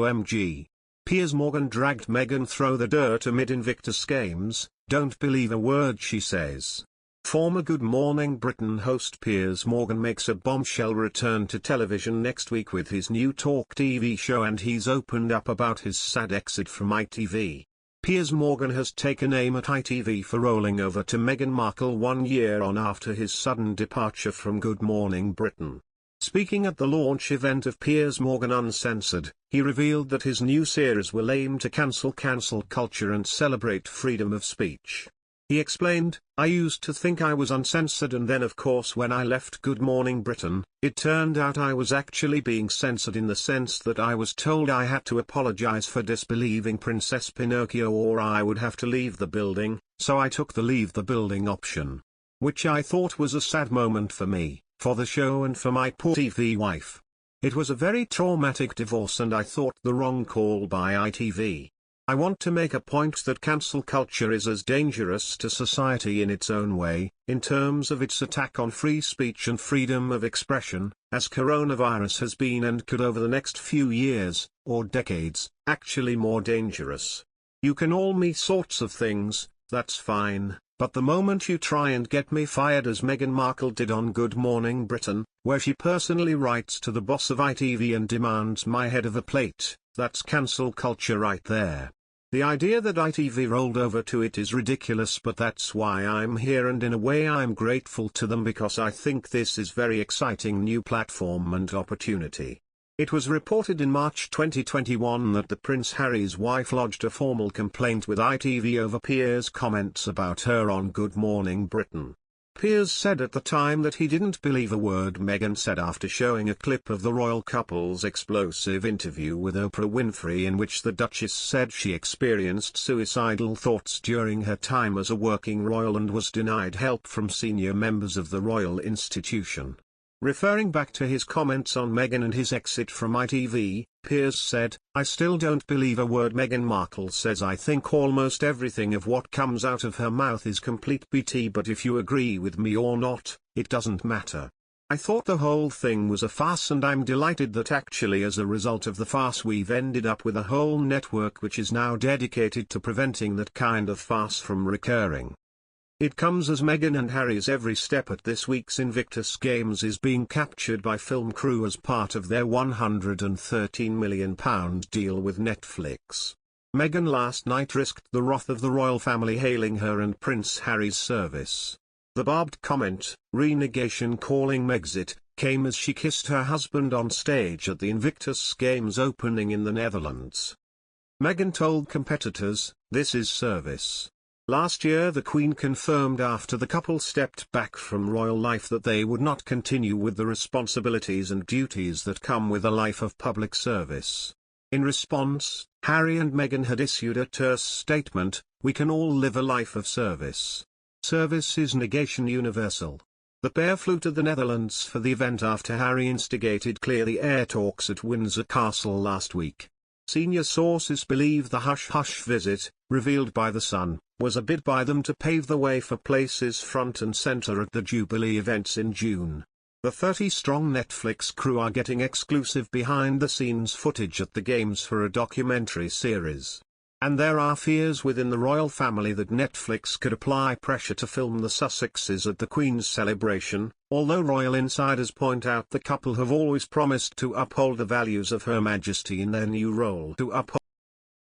OMG. Piers Morgan dragged Meghan through the dirt amid Invictus Games, don't believe a word she says. Former Good Morning Britain host Piers Morgan makes a bombshell return to television next week with his new TalkTV show, and he's opened up about his sad exit from ITV. Piers Morgan has taken aim at ITV for rolling over to Meghan Markle 1 year on after his sudden departure from Good Morning Britain. Speaking at the launch event of Piers Morgan Uncensored, he revealed that his new series will aim to cancel culture and celebrate freedom of speech. He explained, "I used to think I was uncensored, and then of course when I left Good Morning Britain, it turned out I was actually being censored in the sense that I was told I had to apologize for disbelieving Princess Pinocchio or I would have to leave the building, so I took the leave the building option. Which I thought was a sad moment for me, for the show and for my poor TV wife. It was a very traumatic divorce and I thought the wrong call by ITV. I want to make a point that cancel culture is as dangerous to society in its own way, in terms of its attack on free speech and freedom of expression, as coronavirus has been and could over the next few years, or decades, actually more dangerous. You can all me sorts of things, that's fine, but the moment you try and get me fired as Meghan Markle did on Good Morning Britain, where she personally writes to the boss of ITV and demands my head of a plate, that's cancel culture right there. The idea that ITV rolled over to it is ridiculous, but that's why I'm here, and in a way I'm grateful to them because I think this is very exciting new platform and opportunity." It was reported in March 2021 that the Prince Harry's wife lodged a formal complaint with ITV over Piers' comments about her on Good Morning Britain. Piers said at the time that he didn't believe a word Meghan said after showing a clip of the royal couple's explosive interview with Oprah Winfrey, in which the Duchess said she experienced suicidal thoughts during her time as a working royal and was denied help from senior members of the royal institution. Referring back to his comments on Meghan and his exit from ITV, Piers said, "I still don't believe a word Meghan Markle says. I think almost everything of what comes out of her mouth is complete BT, but if you agree with me or not, it doesn't matter. I thought the whole thing was a farce, and I'm delighted that actually as a result of the farce we've ended up with a whole network which is now dedicated to preventing that kind of farce from recurring." It comes as Meghan and Harry's every step at this week's Invictus Games is being captured by film crew as part of their £113 million deal with Netflix. Meghan last night risked the wrath of the royal family hailing her and Prince Harry's service. The barbed comment, renegation calling Megxit, came as she kissed her husband on stage at the Invictus Games opening in the Netherlands. Meghan told competitors, "This is service." Last year the Queen confirmed after the couple stepped back from royal life that they would not continue with the responsibilities and duties that come with a life of public service. In response, Harry and Meghan had issued a terse statement, "We can all live a life of service. Service is negation universal." The pair flew to the Netherlands for the event after Harry instigated clear the air talks at Windsor Castle last week. Senior sources believe the hush-hush visit, revealed by The Sun, was a bid by them to pave the way for places front and center at the Jubilee events in June. The 30-strong Netflix crew are getting exclusive behind-the-scenes footage at the Games for a documentary series. And there are fears within the royal family that Netflix could apply pressure to film the Sussexes at the Queen's celebration, although royal insiders point out the couple have always promised to uphold the values of Her Majesty in their new role.